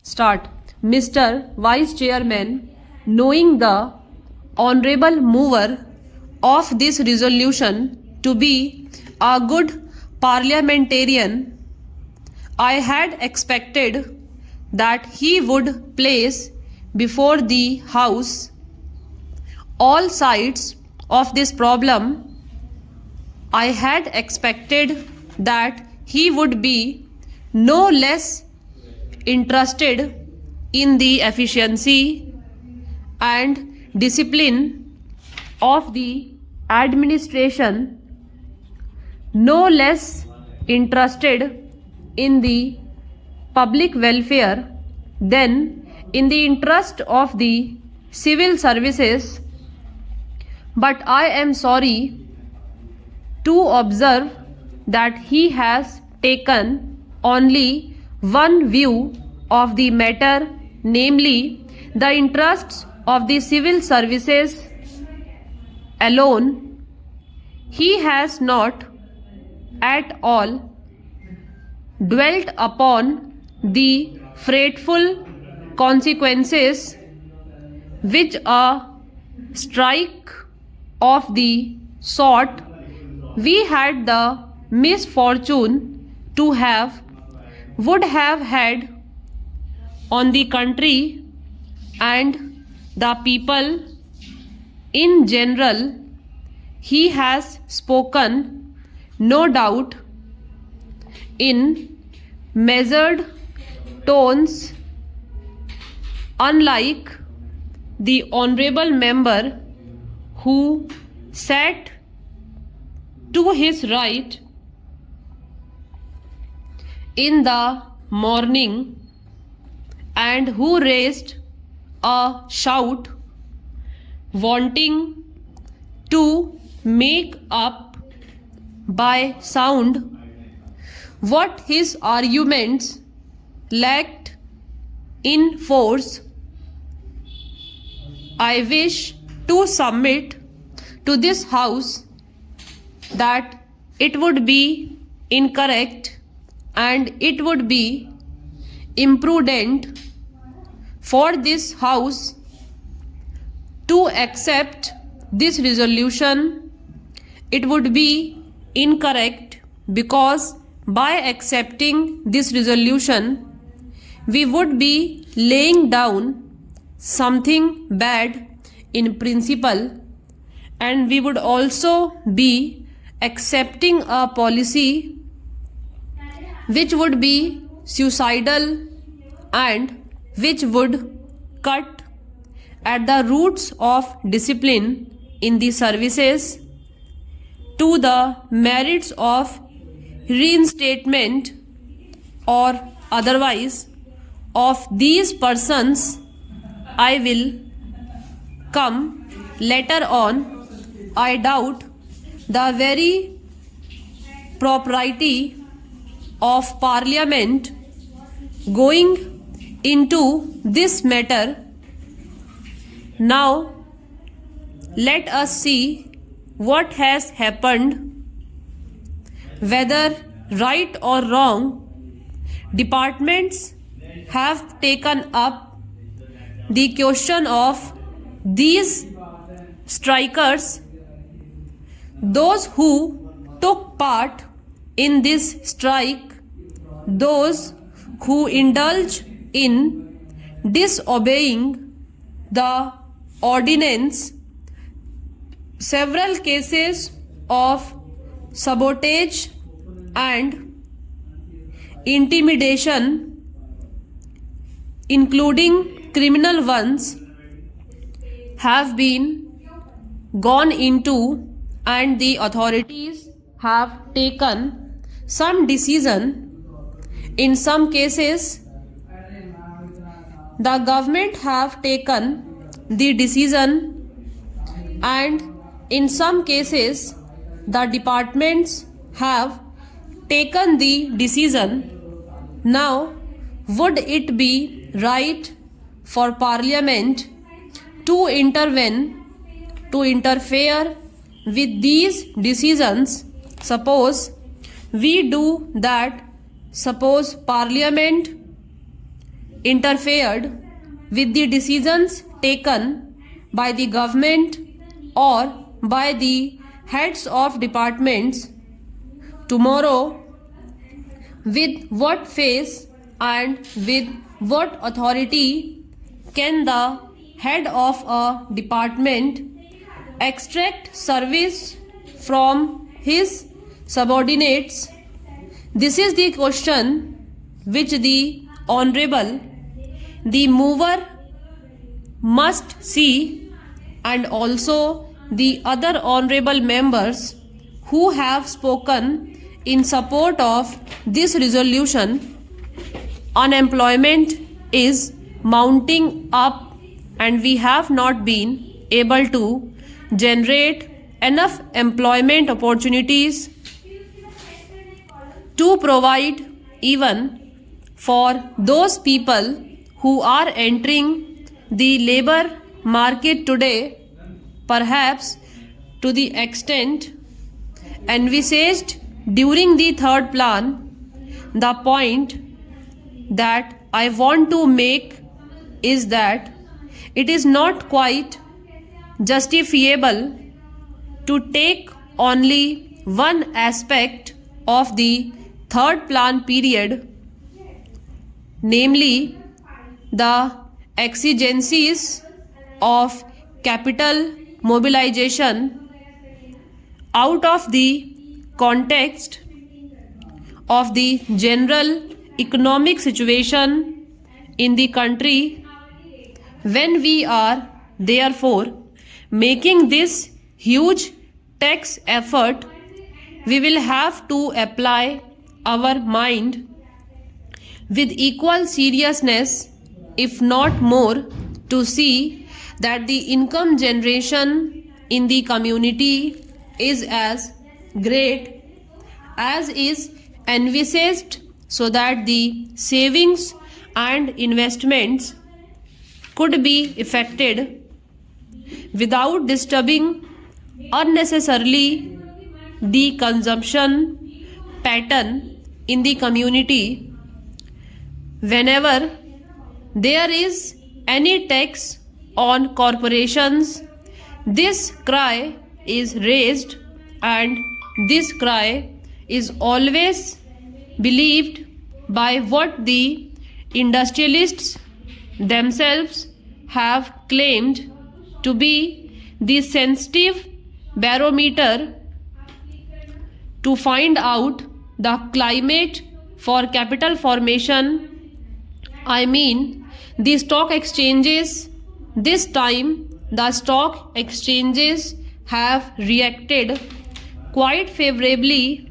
Start. Mr. Vice Chairman, knowing the honorable mover of this resolution to be a good parliamentarian, I had expected that he would place before the House all sides of this problem. I had expected that he would be no less interested in the efficiency and discipline of the administration, no less interested in the public welfare than in the interest of the civil services. But I am sorry to observe that he has taken only one view of the matter, namely the interests of the civil services alone. He has not at all dwelt upon the frightful consequences which a strike of the sort we had the misfortune to have would have had on the country and the people in general. He has spoken, no doubt, in measured tones, unlike the honorable member who sat to his right in the morning and who raised a shout wanting to make up by sound what his arguments lacked in force. I wish to submit to this House that it would be incorrect and it would be imprudent for this House to accept this resolution. It would be incorrect because by accepting this resolution we would be laying down something bad in principle, and we would also be accepting a policy which would be suicidal and which would cut at the roots of discipline in the services to the merits of reinstatement or otherwise of these persons. I will come later on. I doubt the very propriety of Parliament going into this matter. Now let us see what has happened. Whether right or wrong, departments have taken up the question of these strikers. Those who took part in this strike, those who indulge in disobeying the ordinance, several cases of sabotage and intimidation, including criminal ones, have been gone into, and the authorities have taken some decision. In some cases, the government have taken the decision, and in some cases the departments have taken the decision. Now, would it be right for Parliament to interfere with these decisions? Suppose we do that. Suppose Parliament interfered with the decisions taken by the government or by the heads of departments, tomorrow with what face and with what authority can the head of a department extract service from his subordinates? This is the question which the Honorable, the mover, must see, and also the other honorable members who have spoken in support of this resolution. Unemployment is mounting up and we have not been able to generate enough employment opportunities to provide even for those people who are entering the labor market today, perhaps to the extent envisaged during the third plan. The point that I want to make is that it is not quite justifiable to take only one aspect of the third plan period, namely the exigencies of capital mobilization, out of the context of the general economic situation in the country. When we are therefore making this huge tax effort, we will have to apply our mind with equal seriousness, if not more, to see that the income generation in the community is as great as is envisaged, so that the savings and investments could be effected without disturbing unnecessarily the consumption pattern in the community. Whenever there is any tax on corporations, this cry is raised, and this cry is always believed by what the industrialists themselves have claimed to be the sensitive barometer to find out the climate for capital formation. I mean, the stock exchanges. This time the stock exchanges have reacted quite favorably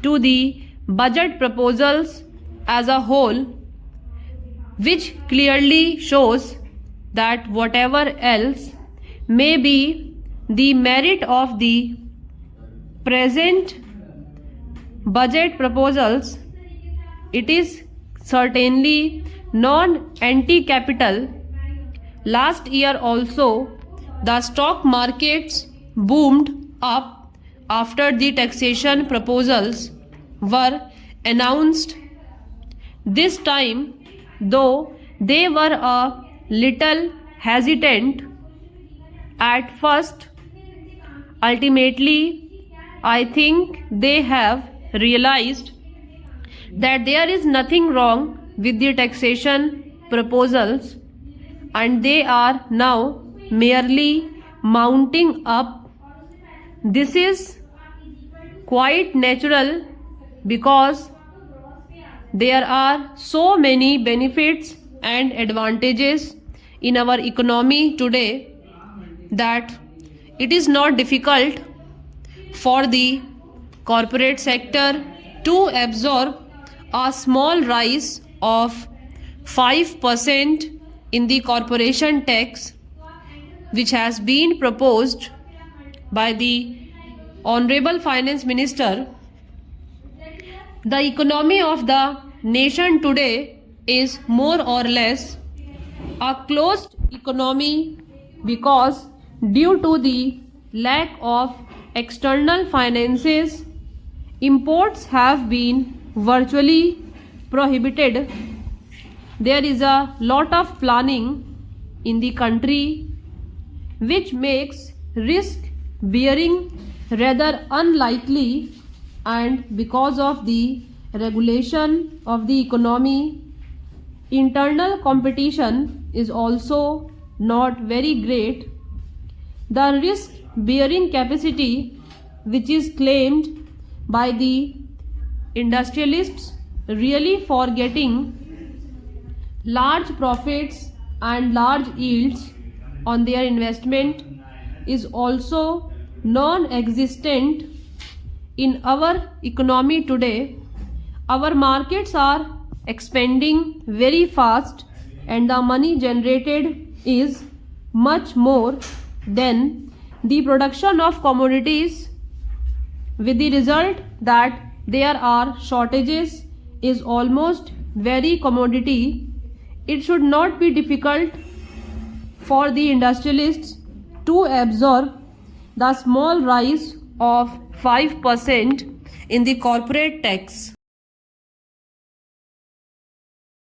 to the budget proposals as a whole, which clearly shows that whatever else may be the merit of the present budget proposals, it is certainly non-anti-capital. Last year also, the stock markets boomed up after the taxation proposals were announced. This time, though they were a little hesitant at first, ultimately I think they have realized that there is nothing wrong with the taxation proposals, and they are now merely mounting up. This is quite natural because there are so many benefits and advantages in our economy today that it is not difficult for the corporate sector to absorb a small rise of 5% in the corporation tax, which has been proposed by the Honorable Finance Minister. The economy of the nation today is more or less a closed economy because due to the lack of external finances, imports have been virtually prohibited. there is a lot of planning in the country which makes risk bearing rather unlikely, and because of the regulation of the economy, internal competition is also not very great. The risk bearing capacity which is claimed by the industrialists really for getting large profits and large yields on their investment is also non-existent in our economy today. Our markets are expanding very fast and the money generated is much more than the production of commodities, with the result that there are shortages is almost very commodity. It should not be difficult for the industrialists to absorb the small rise of 5% in the corporate tax.